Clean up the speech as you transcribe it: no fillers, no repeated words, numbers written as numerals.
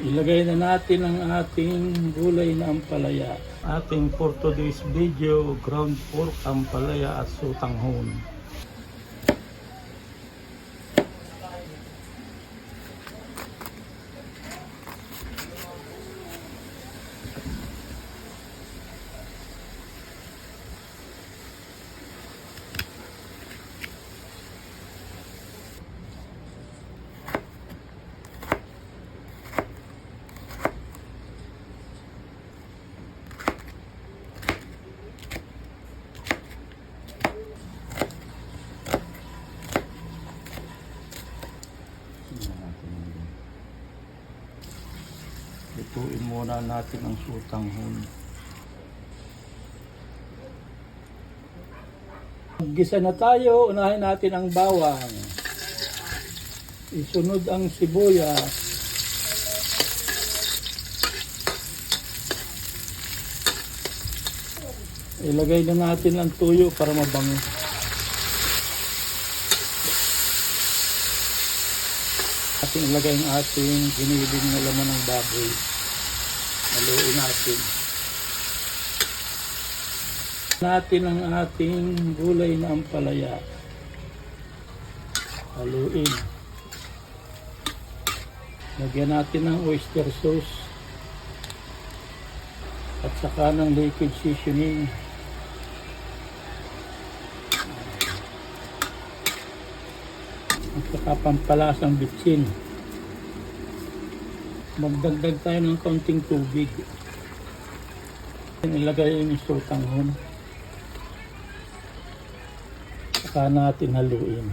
Ilagay na natin ang ating gulay na ampalaya. Ating for today's video, ground pork, ampalaya at sutanghon. Lutuin muna natin ang sutanghon. Gisa na tayo, unahin natin ang bawang. Isunod ang sibuyas. Ilagay na natin ang tuyo para mabango. Ating ilagay ang ating giniling na laman ng baboy. Haluin natin. Natin ang ating gulay na ampalaya. Haluin. Lagyan natin ng oyster sauce. At saka ng liquid seasoning. At saka pampalasang bitsin. Magdagdag tayo ng kaunting tubig. Ilagay yung sutanghon. Saka natin haluin.